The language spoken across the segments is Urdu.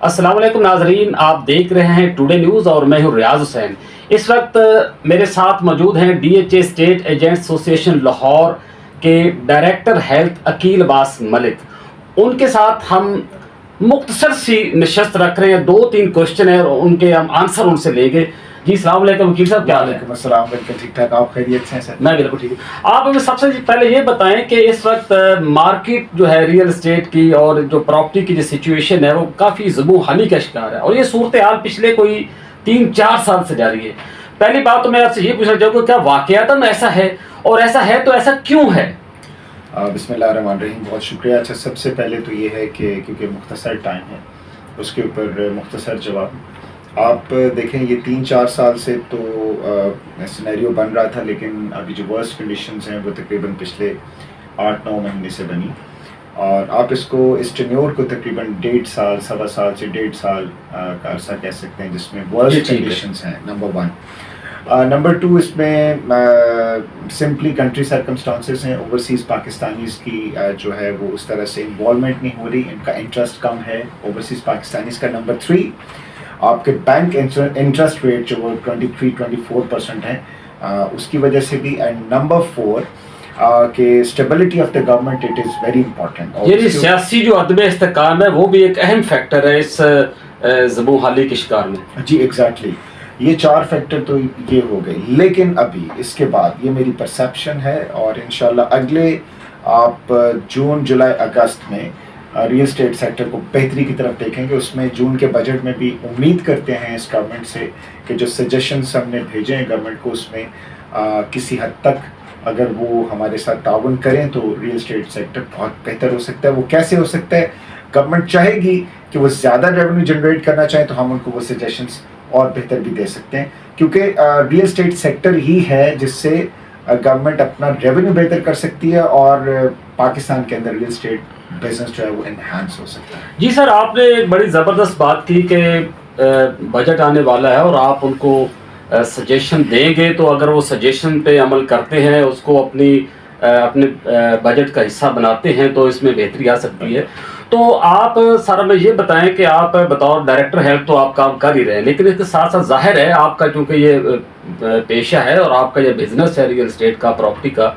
السلام علیکم ناظرین، آپ دیکھ رہے ہیں ٹوڈے نیوز اور میں ہوں ریاض حسین۔ اس وقت میرے ساتھ موجود ہیں D H A estate agent association Lahore کے ڈائریکٹر ہیلتھ عقیل عباس ملک۔ ان کے ساتھ ہم مختصر سی نشست رکھ رہے ہیں، 2-3 کوشچن ہیں اور ان کے ہم آنسر ان سے لیں گے۔ جی السلام علیکم وکیل صاحب، کیا حال ہے؟ وعلیکم السلام، بالکل ٹھیک ٹھاک، آپ خیریت سے ہیں سر؟ میں بالکل ٹھیک ہوں۔ آپ ہمیں سب سے پہلے یہ بتائیں کہ اس وقت مارکیٹ جو ہے ریئل اسٹیٹ کی اور جو پراپرٹی کی جو سچویشن ہے وہ کافی زبوں حالی کا شکار ہے، اور یہ صورتحال پچھلے کوئی 3-4 سال سے جاری ہے۔ پہلی بات تو میں آپ سے یہ پوچھنا چاہوں گا، کیا واقعتاً ایسا ہے، اور ایسا ہے تو ایسا کیوں ہے؟ بسم اللہ الرحمن الرحیم، بہت شکریہ۔ اچھا، سب سے پہلے تو یہ ہے کہ کیونکہ مختصر ٹائم ہے اس کے اوپر مختصر جواب۔ آپ دیکھیں یہ 3-4 سال سے تو سینیریو بن رہا تھا، لیکن ابھی جو ورسٹ کنڈیشنز ہیں وہ تقریباً پچھلے 8-9 مہینے سے بنی، اور آپ اس کو اس ٹینیور کو تقریباً 1.5 سال، 1.25 سال سے 1.5 سال کا عرصہ کہہ سکتے ہیں، جس میں ورسٹ کنڈیشنز ہیں، نمبر 1۔ نمبر 2، اس میں سمپلی کنٹری سرکمسٹانسز ہیں، اوورسیز پاکستانیز کی جو ہے وہ اس طرح سے انوالومنٹ نہیں ہو رہی، ان کا انٹرسٹ کم ہے اوورسیز پاکستانیز کا۔ نمبر 3، آپ کے بینک انٹرسٹ ریٹ جو وہ 23-24% ہیں، اس کی وجہ سے بھی۔ اینڈ نمبر 4 کہ stability of the government, it is very important. یہ سیاسی جو عدم استحکام ہے وہ بھی ایک اہم فیکٹر ہے اس زبوں حالی کے شکار میں۔ جی ایگزیکٹلی، یہ 4 فیکٹر تو یہ ہو گئی، لیکن ابھی اس کے بعد یہ میری پرسیپشن ہے، اور انشاءاللہ اگلے آپ جون، جولائی، اگست میں ریل اسٹیٹ سیکٹر کو بہتری کی طرف دیکھیں گے۔ اس میں جون کے بجٹ میں بھی امید کرتے ہیں اس گورنمنٹ سے کہ جو سجیشنز ہم نے بھیجے ہیں گورنمنٹ کو، اس میں کسی حد تک اگر وہ ہمارے ساتھ تعاون کریں تو ریل اسٹیٹ سیکٹر بہت بہتر ہو سکتا ہے۔ وہ کیسے ہو سکتا ہے؟ گورنمنٹ چاہے گی کہ وہ زیادہ ریونیو جنریٹ کرنا چاہیں تو ہم ان کو وہ سجیشنز اور بہتر بھی دے سکتے ہیں، کیونکہ ریل اسٹیٹ سیکٹر ہی ہے جس سے گورنمنٹ اپنا ریونیو بہتر کر سکتی ہے، اور پاکستان کے اندر ریل اسٹیٹ بزنس جو ہے وہ انہانس ہو سکتا ہے۔ جی سر، آپ نے ایک بڑی زبردست بات کی کہ بجٹ آنے والا ہے اور آپ ان کو سجیشن دیں گے، تو اگر وہ سجیشن پہ عمل کرتے ہیں، اس کو اپنے بجٹ کا حصہ بناتے ہیں، تو اس میں بہتری آ سکتی ہے۔ تو آپ سر ہمیں یہ بتائیں کہ آپ بطور ڈائریکٹر ہیلتھ تو آپ کام کر ہی رہے ہیں، لیکن اس کے ساتھ ساتھ ظاہر ہے آپ کا چونکہ یہ پیشہ ہے اور آپ کا یہ بزنس ہے ریئل اسٹیٹ کا، پراپرٹی کا،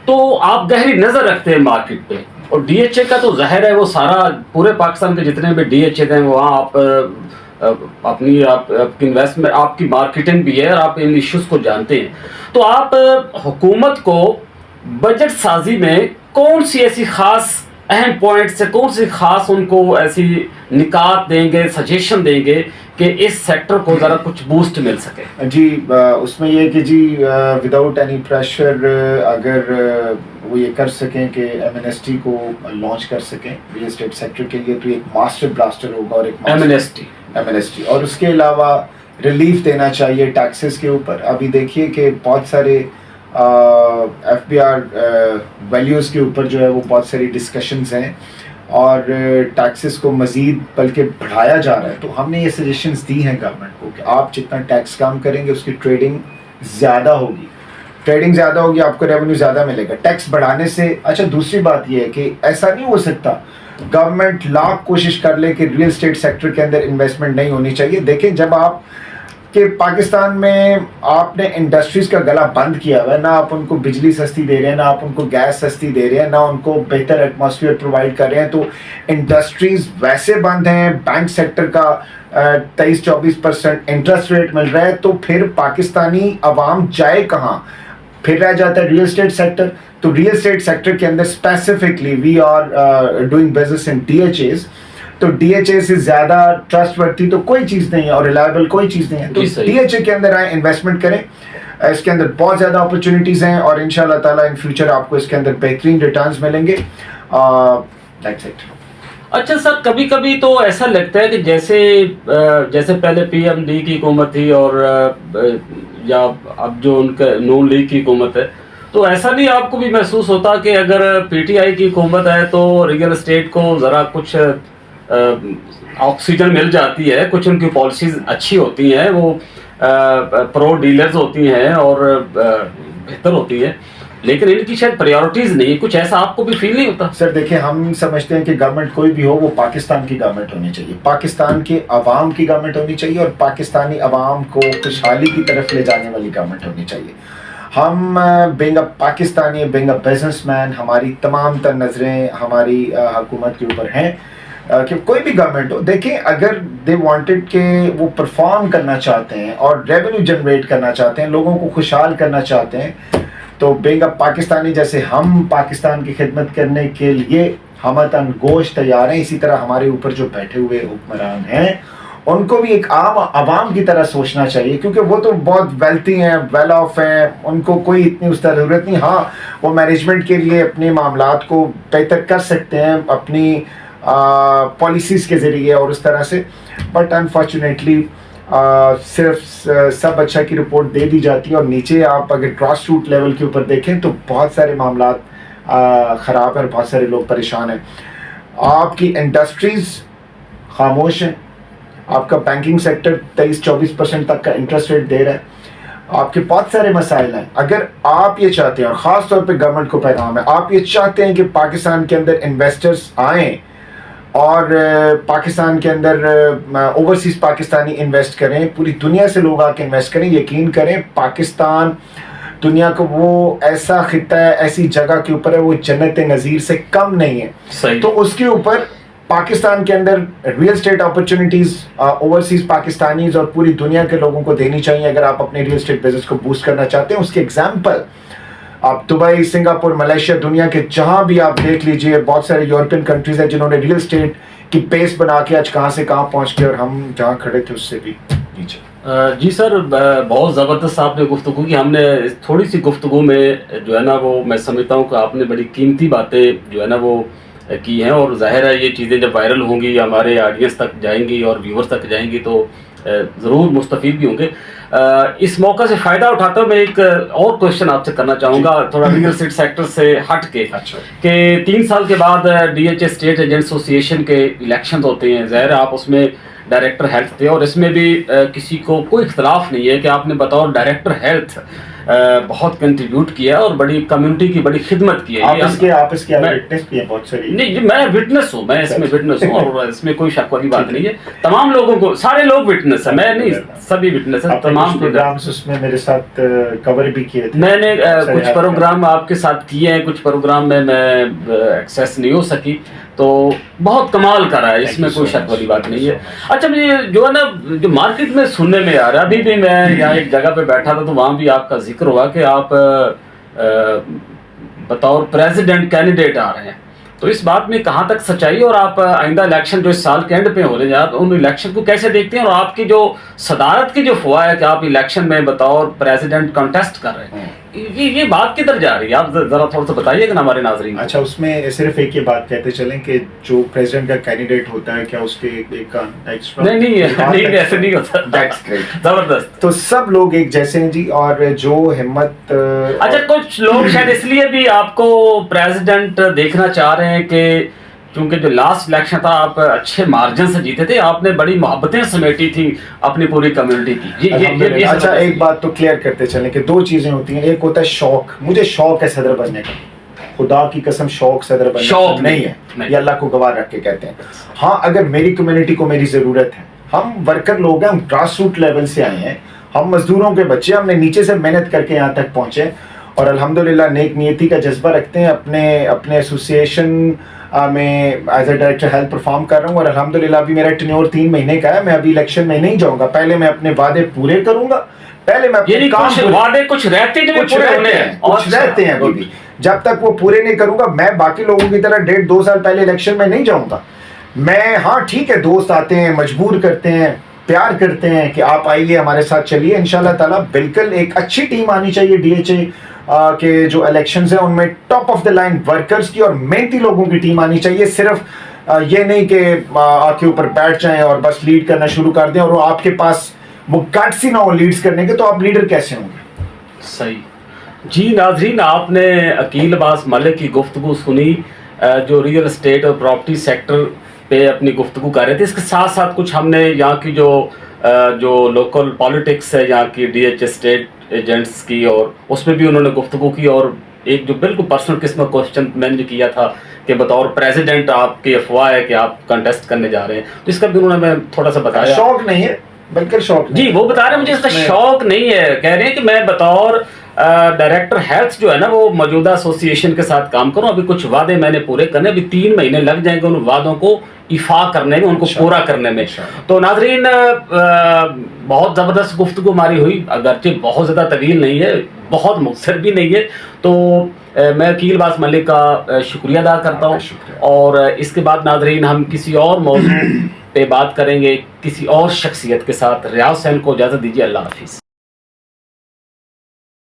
تو آپ گہری نظر رکھتے ہیں مارکیٹ پہ، اور ڈی ایچ اے کا تو ظاہر ہے وہ سارا پورے پاکستان کے جتنے بھی ڈی ایچ اے ہیں وہاں آپ اپنی انویسٹمنٹ، آپ کی مارکیٹنگ بھی ہے اور آپ ان ایشوز کو جانتے ہیں۔ تو آپ حکومت کو بجٹ سازی میں کون سی ایسی خاص اہم پوائنٹس ہے، کون سی خاص ان کو ایسی نکات دیں گے، سجیشن دیں گے کہ اس سیکٹر کو ذرا کچھ بوسٹ مل سکے؟ جی اس میں یہ کہ جی وداؤٹ اینی پریشر اگر وہ یہ کر سکیں کہ ایم این ایس ٹی کو لانچ کر سکیں ریل اسٹیٹ سیکٹر کے لیے، تو ایک ماسٹر بلاسٹر ہوگا، اور ایک ایم این ایس ٹی، اور اس کے علاوہ ریلیف دینا چاہیے ٹیکسز کے اوپر۔ ابھی دیکھیے کہ بہت سارے ایف بی آر ویلیوز کے اوپر جو ہے وہ بہت ساری ڈسکشنز ہیں، اور ٹیکسز کو مزید بلکہ بڑھایا جا رہا ہے۔ تو ہم نے یہ سجیشنز دی ہیں گورنمنٹ کو کہ آپ جتنا ٹیکس کم کریں گے اس کی ٹریڈنگ زیادہ ہوگی، آپ کو ریونیو زیادہ ملے گا ٹیکس بڑھانے سے۔ اچھا، دوسری بات یہ ہے کہ ایسا نہیں ہو سکتا گورنمنٹ لاکھ کوشش کر لے کہ ریل اسٹیٹ سیکٹر کے اندر انویسٹمنٹ نہیں ہونی چاہیے۔ دیکھیں، جب آپ کہ پاکستان میں آپ نے انڈسٹریز کا گلا بند کیا ہوا ہے، نہ آپ ان کو بجلی سستی دے رہے ہیں، نہ آپ ان کو گیس سستی دے رہے ہیں، نہ ان کو بہتر ایٹماسفیئر پرووائڈ کر رہے ہیں، تو انڈسٹریز ویسے بند ہیں، بینک سیکٹر کا 23-24% انٹرسٹ ریٹ مل رہا ہے، تو پھر پاکستانی عوام جائے کہاں؟ پھر رہ جاتا ہے ریل اسٹیٹ سیکٹر۔ تو ریل اسٹیٹ سیکٹر کے اندر specifically we are doing business in D H As, تو ڈی ایچ اے سے زیادہ ٹرسٹ ورتھی تو کوئی چیز نہیں ہے، اور ریلائبل کوئی چیز نہیں ہے۔ تو ڈی ایچ اے کے اندر آئیں، انویسٹمنٹ کریں، اس کے اندر بہت زیادہ اپرچونیٹیز ہیں، اور ان شاء اللہ تعالیٰ ان فیوچر آپ کو اس کے اندر بہترین ریٹرنز ملیں گے۔ That's it. اچھا سر، کبھی کبھی تو ایسا لگتا ہے کہ جیسے پہلے پی ایم ڈی کی حکومت تھی، اور یا اب جو ان کا نون لیگ کی حکومت ہے، تو ایسا نہیں آپ کو بھی محسوس ہوتا کہ اگر پی ٹی آئی کی حکومت ہے تو ریئل اسٹیٹ کو ذرا کچھ آکسیجن مل جاتی ہے، کچھ ان کی پالیسیز اچھی ہوتی ہیں، وہ پرو ڈیلرز ہوتی ہیں اور بہتر ہوتی ہے، لیکن ان کی شاید پریورٹیز نہیں ہے. کچھ ایسا آپ کو بھی فیل نہیں ہوتا؟ سر دیکھیں، ہم سمجھتے ہیں کہ گورنمنٹ کوئی بھی ہو وہ پاکستان کی گورنمنٹ ہونی چاہیے، پاکستان کے عوام کی گورنمنٹ ہونی چاہیے، اور پاکستانی عوام کو خوشحالی کی طرف لے جانے والی گورنمنٹ ہونی چاہیے. ہم being a Pakistani, being a business man, ہماری تمام تر نظریں ہماری حکومت کے اوپر ہیں کہ کوئی بھی گورنمنٹ ہو. دیکھیں، اگر دے وانٹڈ کہ وہ پرفارم کرنا چاہتے ہیں اور ریونیو جنریٹ کرنا چاہتے ہیں، لوگوں کو خوشحال کرنا چاہتے ہیں، تو بینگ اے پاکستانی جیسے ہم پاکستان کی خدمت کرنے کے لیے ہمتاً گوش تیار ہیں، اسی طرح ہمارے اوپر جو بیٹھے ہوئے حکمران ہیں ان کو بھی ایک عام عوام کی طرح سوچنا چاہیے، کیونکہ وہ تو بہت ویلتھی ہیں، ویل آف ہیں، ان کو کوئی اتنی اس طرح ضرورت نہیں. ہاں، وہ مینجمنٹ کے لیے اپنے معاملات کو بہتر کر سکتے ہیں اپنی پالیسیز کے ذریعے اور اس طرح سے، بٹ انفارچونیٹلی صرف سب اچھا کی رپورٹ دے دی جاتی ہے، اور نیچے آپ اگر گراس روٹ لیول کے اوپر دیکھیں تو بہت سارے معاملات خراب ہیں اور بہت سارے لوگ پریشان ہیں. آپ کی انڈسٹریز خاموش ہیں، آپ کا بینکنگ سیکٹر 23-24% تک کا انٹرسٹ ریٹ دے رہا ہے، آپ کے بہت سارے مسائل ہیں. اگر آپ یہ چاہتے ہیں، اور خاص طور پہ گورنمنٹ کو پیغام ہے، آپ یہ چاہتے ہیں کہ پاکستان کے اندر انویسٹرز آئیں اور پاکستان کے اندر اوورسیز پاکستانی انویسٹ کریں، پوری دنیا سے لوگ آ کے انویسٹ کریں، یقین کریں پاکستان دنیا کو وہ ایسا خطہ ہے، ایسی جگہ کے اوپر ہے، وہ جنت نظیر سے کم نہیں ہے. صحیح. تو اس کے اوپر پاکستان کے اندر real estate opportunities overseas Pakistanis اور پوری دنیا کے لوگوں کو دینی چاہیے اگر آپ اپنے ریئل اسٹیٹ بزنس کو بوسٹ کرنا چاہتے ہیں. اس کے ایگزامپل آپ دبئی، سنگاپور، ملیشیا، دنیا کے جہاں بھی آپ دیکھ لیجئے، بہت سارے یورپین کنٹریز ہیں جنہوں نے ریئل اسٹیٹ کی بیس بنا کے آج کہاں سے کہاں پہنچ گئے، اور ہم جہاں کھڑے تھے اس سے بھی نیچے. جی سر، بہت زبردست آپ نے گفتگو کی. ہم نے تھوڑی سی گفتگو میں جو ہے نا وہ میں سمجھتا ہوں کہ آپ نے بڑی قیمتی باتیں جو ہے نا وہ کی ہیں، اور ظاہر ہے یہ چیزیں جب وائرل ہوں گی، ہمارے آڈینس تک جائیں گی اور ویورز تک جائیں گی تو ضرور مستفید بھی ہوں گے. اس موقع سے فائدہ اٹھاتا ہوں میں ایک اور کوشچن آپ سے کرنا چاہوں گا، تھوڑا ریئل اسٹیٹ سیکٹر سے ہٹ کے، کہ 3 سال کے بعد D H A estate agent association کے الیکشن ہوتے ہیں. ظاہر آپ اس میں ڈائریکٹر ہیلتھ تھے، اور اس میں بھی کسی کو کوئی اختلاف نہیں ہے کہ آپ نے بطور ڈائریکٹر ہیلتھ بہت کنٹریبیوٹ کیا اور بڑی کمیونٹی کی بڑی خدمت کی ہے. آپ اس کے وٹنس بھی ہیں بہت ساری. نہیں، میں وٹنس ہوں، میں اس میں وٹنس ہوں، اور اس میں کوئی شک والی بات نہیں ہے. تمام لوگوں کو، سارے لوگ وٹنس ہیں، میں نہیں، سبھی وٹنس ہیں. تمام پروگرامز اس میں میرے ساتھ کور بھی کیے تھے. میں نے کچھ پروگرام آپ کے ساتھ کیے ہیں، کچھ پروگرام میں ایکسیس نہیں ہو سکی، تو بہت کمال کرا ہے، اس میں کوئی شک والی بات نہیں ہے. اچھا، مجھے جو ہے نا جو مارکیٹ میں سننے میں آ رہا ہے، ابھی بھی میں یہاں ایک جگہ پہ بیٹھا تھا تو وہاں بھی آپ کا ذکر ہوا کہ آپ بطور پریزیڈنٹ کینڈیڈیٹ آ رہے ہیں، تو اس بات میں کہاں تک سچائی، اور آپ آئندہ الیکشن جو اس سال کے اینڈ پہ ہو رہے ہیں، آپ ان الیکشن کو کیسے دیکھتے ہیں، اور آپ کی جو صدارت کی جو فوا ہے کہ آپ الیکشن میں بطور پریزیڈنٹ کنٹیسٹ کر رہے ہیں، یہ بات کدھر جا رہی ہے؟ آپ ذرا تھوڑا سا بتائیے گا نا ہمارے ناظرین. اچھا، اس میں صرف ایک یہ بات کہتے چلیں کہ جو پریزیڈنٹ کا کینڈیڈیٹ ہوتا ہے، کیا اس کے ایک ایکسٹرا نہیں ایسے نہیں ہوتا. دیٹس گریٹ، زبردست. تو سب لوگ ایک جیسے ہیں جی، اور جو ہمت. اچھا، کچھ لوگ شاید اس لیے بھی آپ کو پریزیڈنٹ دیکھنا چاہ رہے ہیں کہ کیونکہ جو لاسٹ الیکشن تھا آپ اچھے مارجن سے جیتے تھے، آپ نے بڑی محبتیں سمیٹی تھی اپنی پوری کمیونٹی کی. اچھا، ایک بات تو کلیئر کرتے چلیں کہ 2 چیزیں ہوتی ہیں. ایک ہوتا ہے شوق، مجھے شوق ہے صدر بننے کا، خدا کی قسم شوق صدر بننے کا نہیں ہے، یہ اللہ کو گواہ رکھ کے کہتے ہیں. ہاں، اگر میری کمیونٹی کو میری ضرورت ہے، ہم ورکر لوگ ہیں، ہم گراس روٹ لیول سے آئے ہیں، ہم مزدوروں کے بچے، ہم نے نیچے سے محنت کر کے یہاں تک پہنچے، اور الحمدللہ نیک نیتی کا جذبہ رکھتے ہیں. اپنے ایسوسیشن میں as a director health perform کر رہا ہوں، اور الحمدللہ ابھی میرا ٹینیور 3 مہینے کا ہے. میں ابھی الیکشن میں نہیں جاؤں گا، پہلے میں اپنے وعدے پورے کروں گا، پہلے میں اپنے کام وعدے کچھ رہتے ہیں ابھی بھی، جب تک وہ پورے نہیں کروں گا میں باقی لوگوں کی طرح 1.5-2 سال پہلے الیکشن میں نہیں جاؤں گا. میں ہاں ٹھیک ہے، دوست آتے ہیں، مجبور کرتے ہیں، پیار کرتے ہیں کہ آپ آئیے ہمارے ساتھ چلیے، انشاءاللہ تعالیٰ بالکل ایک اچھی ٹیم آنی چاہیے ڈی ایچ اے کے جو الیکشنز ہیں ان میں top of the line workers کی اور محنتی لوگوں کی ٹیم آنی چاہیے. صرف یہ نہیں کہ آپ کے اوپر بیٹھ جائیں اور بس لیڈ کرنا شروع کر دیں اور وہ آپ کے پاس وہ گٹس ہی نہ ہو لیڈز کرنے کے، تو آپ لیڈر کیسے ہوں گے؟ صحیح. جی ناظرین، آپ نے عقیل عباس ملک کی گفتگو سنی جو ریئل اسٹیٹ اور پراپرٹی سیکٹر پہ اپنی گفتگو کر رہے تھے. اس کے ساتھ ساتھ کچھ ہم نے یہاں کی جو لوکل پالیٹکس ہے یہاں کی ڈی ایچ اسٹیٹ ایجنٹس کی، اور اس میں بھی انہوں نے گفتگو کی، اور ایک جو بالکل پرسنل قسم کا کوشچن میں نے جو کیا تھا کہ بطور پریزیڈنٹ آپ کی افواہ ہے کہ آپ کنٹیسٹ کرنے جا رہے ہیں، تو اس کا بھی انہوں نے میں تھوڑا سا بتایا. شوق نہیں ہے بلکہ شوق جی وہ بتا رہے ہیں مجھے اس کا شوق نہیں ہے، کہہ رہے ہیں کہ میں بطور ڈائریکٹر ہیلتھ جو ہے نا وہ موجودہ ایسوسیشن کے ساتات کام کروں، ابھی کچھ وعدے میں نے پورے کرنے، ابھی 3 مہینے لگ جائیں گے ان وعدوں کو ایفا کرنے میں، ان کو پورا کرنے میں. تو ناظرین بہت زبردست گفتگو ہماری ہوئی، اگرچہ بہت زیادہ طویل نہیں ہے، بہت مختصر بھی نہیں ہے. تو میں عقیل عباس ملک کا شکریہ ادا کرتا ہوں، اور اس کے بعد ناظرین ہم کسی اور موضوع پہ بات کریں گے کسی اور شخصیت کے ساتھ. ریاض حسین کو اجازت دیجیے، اللہ حافظ.